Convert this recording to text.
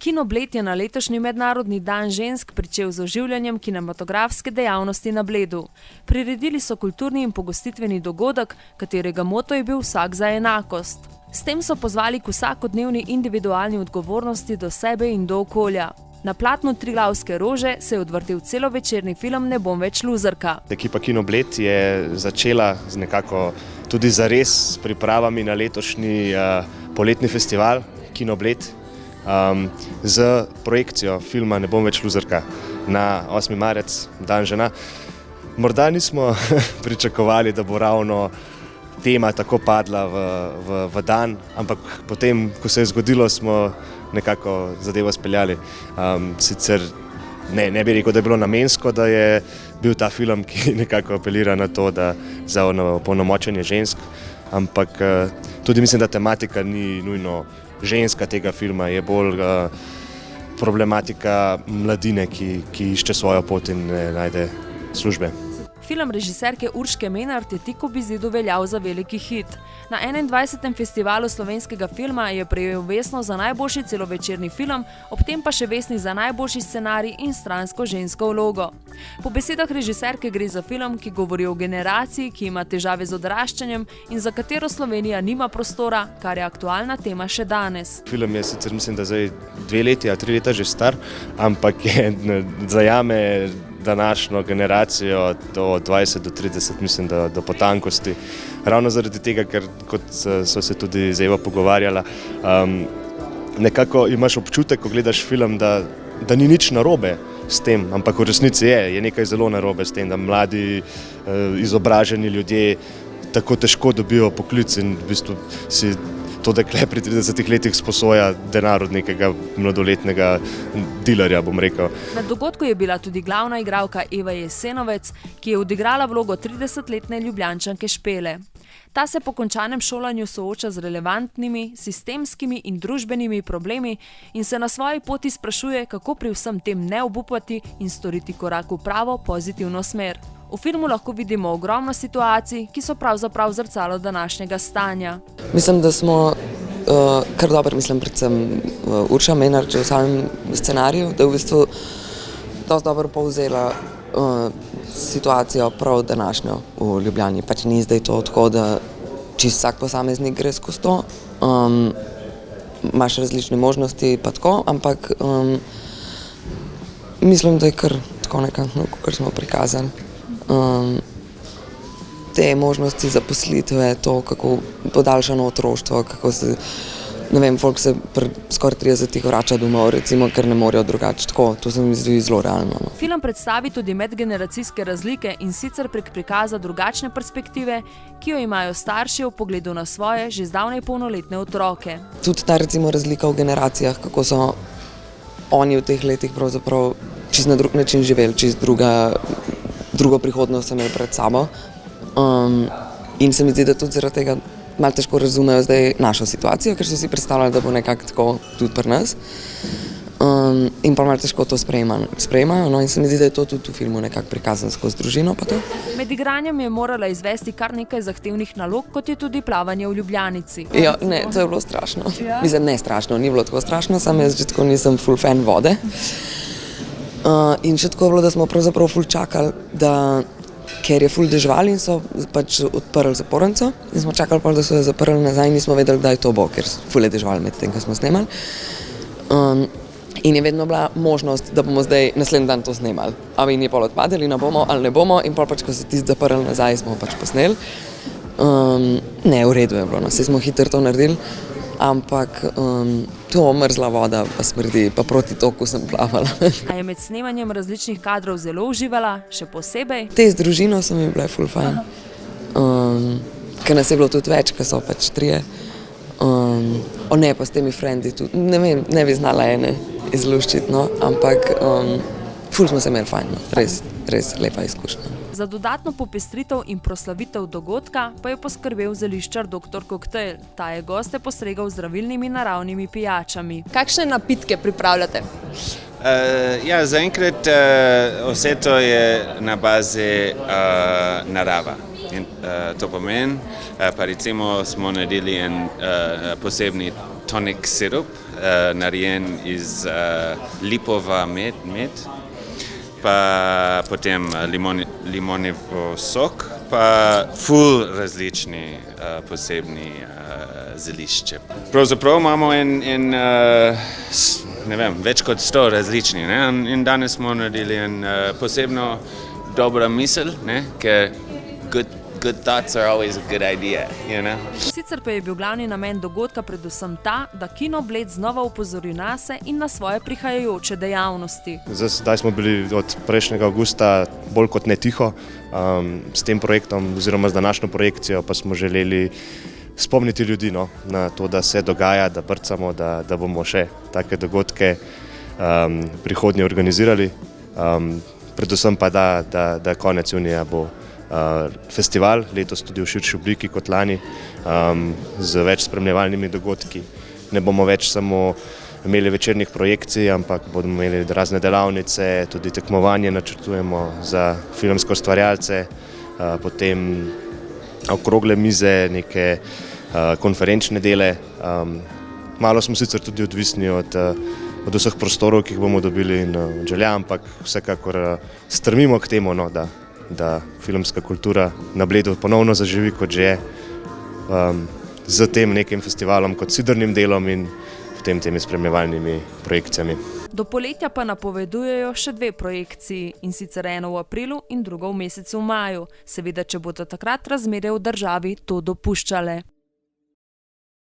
Kino Bled je na letošnji mednarodni dan žensk pričel z oživljanjem kinematografske dejavnosti na Bledu. Priredili so kulturni in pogostitveni dogodek, katerega moto je bil Vsak za enakost. S tem so pozvali k vsakodnevni individualni odgovornosti do sebe in do okolja. Na platnu Triglavske rože se je odvrtel celovečerni film Ne bom več luzerka. Ekipa Kino Bled je začela nekako tudi zares s pripravami na letošnji poletni festival Kino Bled z projekcijo filma Ne bom več luzerka na 8. marec, dan žena. Morda nismo pričakovali, da bo ravno tema tako padla v dan, ampak potem, ko se je zgodilo, smo nekako zadevo speljali. Sicer ne bi rekel, da je bilo namensko, da je bil ta film, ki nekako apelira na to, da za opolnomočenje žensk, ampak tudi mislim, da tematika ni nujno ženska tega filma, je bolj problematika mladine, ki išče svojo pot in ne najde službe. Film režiserke Urške Menart je tik ob izidu veljal za veliki hit. Na 21. festivalu slovenskega filma je prejel vesno za najboljši celovečerni film, ob tem pa še vesni za najboljši scenarij in stransko žensko vlogo. Po besedah režiserke gre za film, ki govori o generaciji, ki ima težave z odraščanjem in za katero Slovenija nima prostora, kar je aktualna tema še danes. Film je sicer, mislim, da zdaj 2 leti ali 3 leta že star, ampak zajame današnjo generacijo do 20 do 30, mislim, do potankosti. Ravno zaradi tega, ker kot so se tudi z Evo pogovarjala, nekako imaš občutek, ko gledaš film, da ni nič narobe s tem, ampak v resnici je nekaj zelo narobe s tem, da mladi, izobraženi ljudje tako težko dobijo poklic in v bistvu si to dekle pri 30 letih sposoja denar od nekega mladoletnega dilerja, bom rekel. Na dogodku je bila tudi glavna igralka Eva Jesenovec, ki je odigrala vlogo 30-letne Ljubljančanke Špele. Ta se po končanem šolanju sooča z relevantnimi, sistemskimi in družbenimi problemi in se na svoji poti sprašuje, kako pri vsem tem ne obupati in storiti korak v pravo, pozitivno smer. V filmu lahko vidimo ogromno situacij, ki so pravzaprav zrcalo današnjega stanja. Mislim, da smo kar dobro, predvsem Urša Menart v samem scenariju, da je v bistvu dosti dobro povzela situacijo prav današnjo v Ljubljani. Pač ni zdaj to tako, da čisto vsak posameznik gre skozi to. Imaš različne možnosti pa tako, ampak mislim, da je kar tako nekako, kar smo prikazali. Te možnosti zaposlitve, to, kako podaljšano otroštvo, kako se, ne vem, folk se skoraj 30 vrača domov, recimo, ker ne morejo drugače tako, to se mi zdi zelo realno. Film predstavi tudi medgeneracijske razlike in sicer prek prikaza drugačne perspektive, ki jo imajo starši v pogledu na svoje, že zdavnaj polnoletne otroke. Tudi ta recimo razlika v generacijah, kako so oni v teh letih pravzaprav čisto na drug način živeli, čisto drugo prihodnost so imeli pred sabo. In se mi zdi, da tudi zaradi tega malo težko razumejo zdaj našo situacijo, ker so si predstavljali, da bo nekako tako tudi pri nas. In pa malo težko to sprejemajo, no, in se mi zdi, da je to tudi v filmu nekako prikazano skozi družino pa to. Med igranjem je morala izvesti kar nekaj zahtevnih nalog, kot je tudi plavanje v Ljubljanici. Ja, ne, to je bilo strašno. Mislim, ne strašno, ni bilo tako strašno, samo jaz že tako nisem ful fan vode. In še tako je bilo, da smo pravzaprav ful čakali, ker je ful deževalo in so pač odprli zapornico in smo čakali, da so jo zaprli nazaj in nismo vedeli, kdaj to bo, ker ful je deževalo med tem, ko smo snemali. In je vedno bila možnost, da bomo zdaj naslednji dan to snemali. A in je pol odpadali, ne bomo ali ne bomo in pol pač, ko so tisti zaprli nazaj, smo pač posneli. Ne, v redu je bilo, no, saj smo hitro to naredili. Ampak to mrzla voda pa smrdi, pa proti toku sem plavala. A je med snemanjem različnih kadrov zelo uživala, še posebej? Te z družino so mi bile ful fajn, ker nas je bilo tudi več, ker so pač 3. Ne, pa s temi frendi tudi, ne vem, ne bi znala ene izluščiti, no, ampak ful smo se imeli fajn, no, res lepa izkušnja. Za dodatno popestritev in proslavitev dogodka pa je poskrbel zeliščar Dr. Koktejl. Ta je goste postregal z zdravilnimi naravnimi pijačami. Kakšne napitke pripravljate? Zaenkrat vse to je na bazi narava. In to pomeni, pa recimo smo naredili en posebni tonic sirup, narejen iz lipova med, pa potem limonov sok, pa ful različni posebni zelišče. Pravzaprav imamo več kot 100 različnih, ne? In danes smo naredili posebno dobra misel, ne? Ker good thoughts are always a good idea, you know? Sicer pa je bil glavni namen dogodka predvsem ta, da Kino Bled znova opozori nase in na svoje prihajajoče dejavnosti. Zdaj smo bili od prejšnjega avgusta bolj kot ne tiho s tem projektom oziroma z današnjo projekcijo, pa smo želeli spomniti ljudi na to, da se dogaja, da brcamo, da bomo še take dogodke prihodnje organizirali. Predvsem pa da konec junija bo festival, letos tudi v širši obliki kot lani, z več spremljevalnimi dogodki. Ne bomo več samo imeli večernih projekcij, ampak bomo imeli razne delavnice, tudi tekmovanje načrtujemo za filmske ustvarjalce, potem okrogle mize, neke konferenčne dele. Malo smo sicer tudi odvisni od vseh prostorov, ki jih bomo dobili in želja, ampak vsekakor strmimo k temu, da filmska kultura na Bledu ponovno zaživi, kot že je, z tem nekim festivalom kot sidrnim delom in potem temi spremljevalnimi projekcijami. Do poletja pa napovedujejo še 2 projekciji, in sicer eno v aprilu in drugo v mesecu maju, seveda če bodo takrat razmere v državi to dopuščale.